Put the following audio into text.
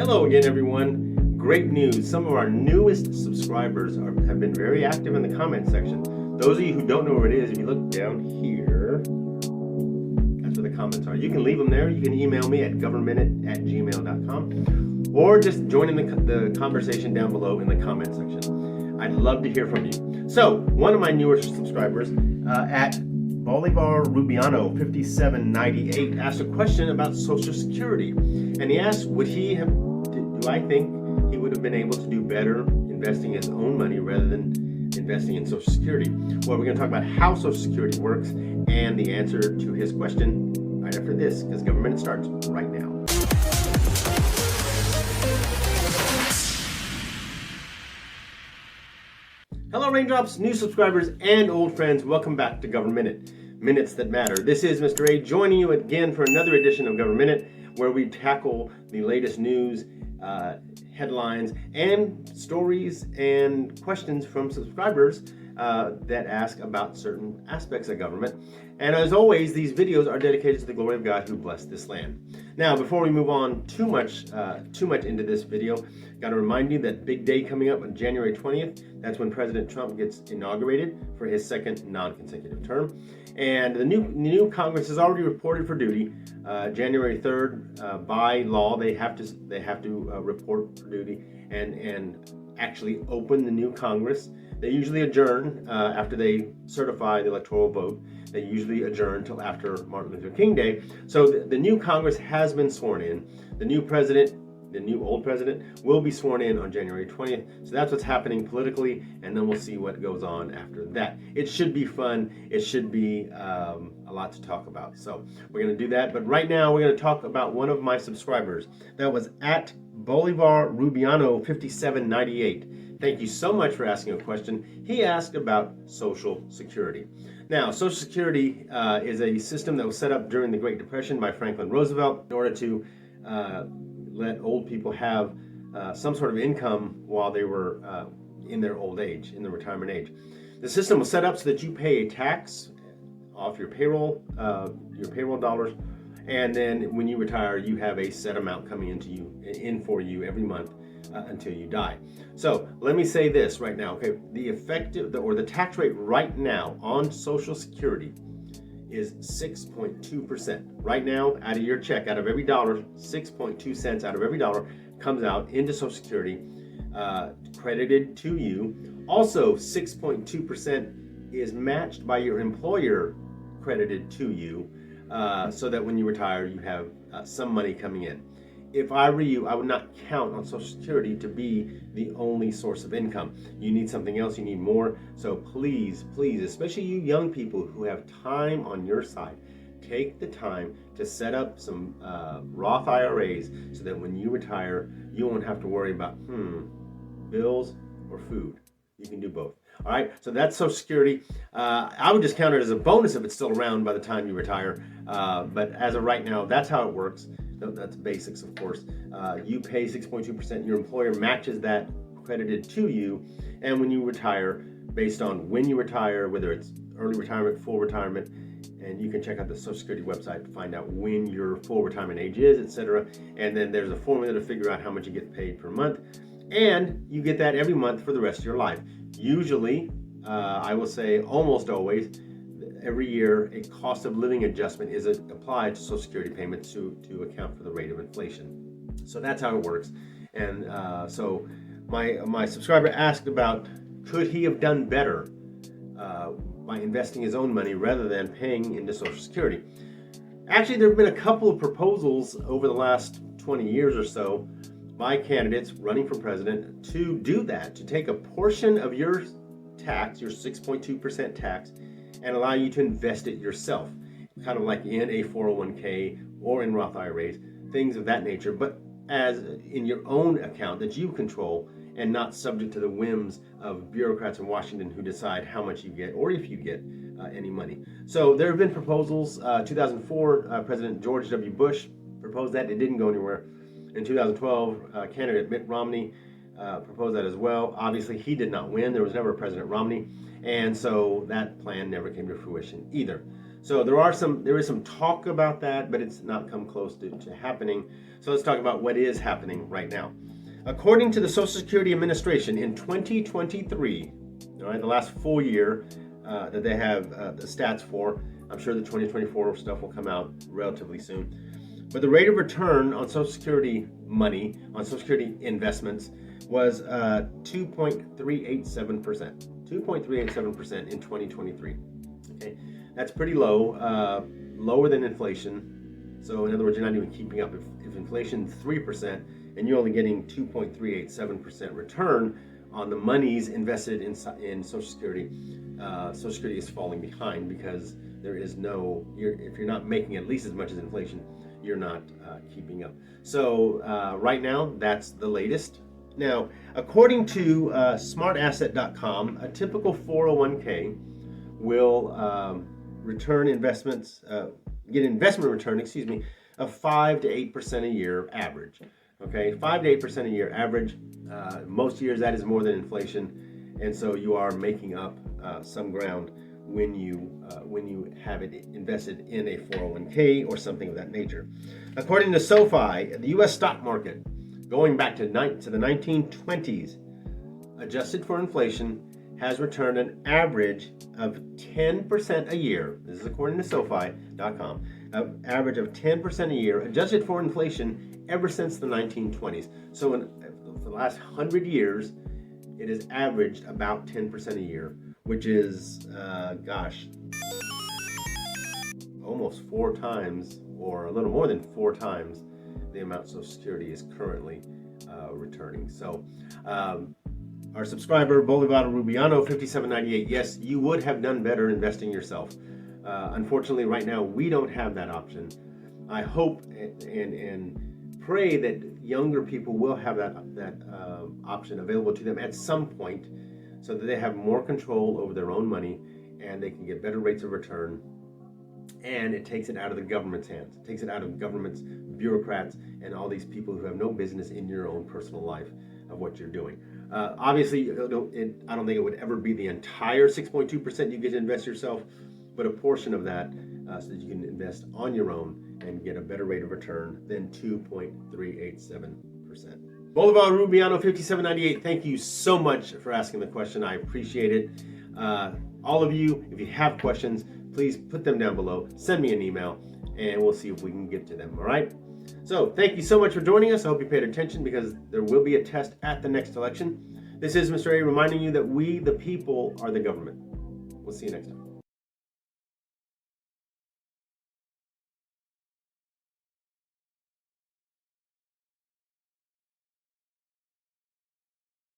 Hello again, everyone. Great news. Some of our newest subscribers have been very active in the comment section. Those of you who don't know where it is, if you look down here, that's where the comments are. You can leave them there. You can email me at governminute@gmail.com or just join in the conversation down below in the comment section. I'd love to hear from you. So, one of my newer subscribers at Bolivar Rubiano 5798 asked a question about Social Security, and he asked, do I think he would have been able to do better investing his own money rather than investing in Social Security? Well, we're going to talk about how Social Security works and the answer to his question right after this, because Government starts right now. Hello, Raindrops, new subscribers, and old friends. Welcome back to Government Minutes That Matter. This is Mr. A joining you again for another edition of Government, where we tackle the latest news, headlines, and stories and questions from subscribers that ask about certain aspects of government. And as always, these videos are dedicated to the glory of God who blessed this land. Now, before we move on too much into this video, got to remind you that big day coming up on January 20th. That's when President Trump gets inaugurated for his second non-consecutive term. And the new Congress has already reported for duty. January 3rd, by law, they have to report for duty and actually open the new Congress. They usually adjourn after they certify the electoral vote. They usually adjourn until after Martin Luther King Day. So the new Congress has been sworn in. The new old president will be sworn in on January 20th. So that's what's happening politically, and then we'll see what goes on after that. It should be fun. It should be a lot to talk about. So we're going to do that. But right now, we're going to talk about one of my subscribers. That was at Bolivar Rubiano 5798. Thank you so much for asking a question. He asked about Social Security. Now, Social Security is a system that was set up during the Great Depression by Franklin Roosevelt in order to let old people have some sort of income while they were in their old age, in the retirement age. The system was set up so that you pay a tax off your payroll dollars, and then when you retire, you have a set amount coming in for you every month until you die. So let me say this right now, okay? The tax rate right now on Social Security is 6.2%. Right now, out of your check, out of every dollar, 6.2 cents out of every dollar comes out into Social Security, credited to you. Also, 6.2% is matched by your employer, credited to you, so that when you retire, you have some money coming in. If I were you, I would not count on Social Security to be the only source of income. You need something else, you need more. So please, especially you young people who have time on your side, take the time to set up some Roth IRAs so that when you retire, you won't have to worry about bills or food. You can do both. All right, so that's Social Security. I would just count it as a bonus if it's still around by the time you retire. But as of right now, that's how it works. That's basics, of course. You pay 6.2%. Your employer matches that credited to you. And when you retire, based on when you retire, whether it's early retirement, full retirement, and you can check out the Social Security website to find out when your full retirement age is, etc. And then there's a formula to figure out how much you get paid per month. And you get that every month for the rest of your life. Usually, I will say almost always, every year a cost of living adjustment is applied to Social Security payments to account for the rate of inflation. So that's how it works. And so my subscriber asked about, could he have done better by investing his own money rather than paying into Social Security? Actually, there have been a couple of proposals over the last 20 years or so by candidates running for president to do that, to take a portion of your tax, your 6.2% tax, and allow you to invest it yourself, kind of like in a 401k or in Roth IRAs, things of that nature, but as in your own account that you control and not subject to the whims of bureaucrats in Washington who decide how much you get or if you get any money. So there have been proposals. 2004, President George W. Bush proposed that. It didn't go anywhere. In 2012, candidate Mitt Romney proposed that as well. Obviously, he did not win. There was never a President Romney. And so that plan never came to fruition either. So there is some talk about that, but it's not come close to happening. So let's talk about what is happening right now. According to the Social Security Administration, in 2023, all right, the last full year that they have the stats for, I'm sure the 2024 stuff will come out relatively soon. But the rate of return on Social Security money, on Social Security investments, was 2.387%. 2.387% in 2023. Okay, that's pretty low, lower than inflation. So in other words, you're not even keeping up. If inflation's 3% and you're only getting 2.387% return on the monies invested in Social Security, Social Security is falling behind because there is no. If you're not making at least as much as inflation, you're not keeping up. So right now, that's the latest. Now, according to smartasset.com, a typical 401k will return investments, get investment return, of 5 to 8% a year average. Okay, 5 to 8% a year average. Most years that is more than inflation, and so you are making up some ground when you have it invested in a 401k or something of that nature. According to SoFi, the U.S. stock market, going back to the 1920s, adjusted for inflation, has returned an average of 10% a year. This is according to SoFi.com. An average of 10% a year, adjusted for inflation, ever since the 1920s. So for the last 100 years, it has averaged about 10% a year, which is, almost 4 times, or a little more than 4 times, the amount Social Security is currently returning. So, our subscriber, Bolivar Rubiano 5798, yes, you would have done better investing yourself. Unfortunately, right now, we don't have that option. I hope and pray that younger people will have that option available to them at some point, so that they have more control over their own money and they can get better rates of return. And it takes it out of the government's hands. It takes it out of government's bureaucrats and all these people who have no business in your own personal life of what you're doing. Obviously, I don't think it would ever be the entire 6.2% you get to invest yourself, but a portion of that so that you can invest on your own and get a better rate of return than 2.387%. Bolivar Rubiano 5798, thank you so much for asking the question. I appreciate it. All of you, if you have questions, please put them down below. Send me an email, and we'll see if we can get to them, all right? So thank you so much for joining us. I hope you paid attention, because there will be a test at the next election. This is Mr. A reminding you that we, the people, are the government. We'll see you next time.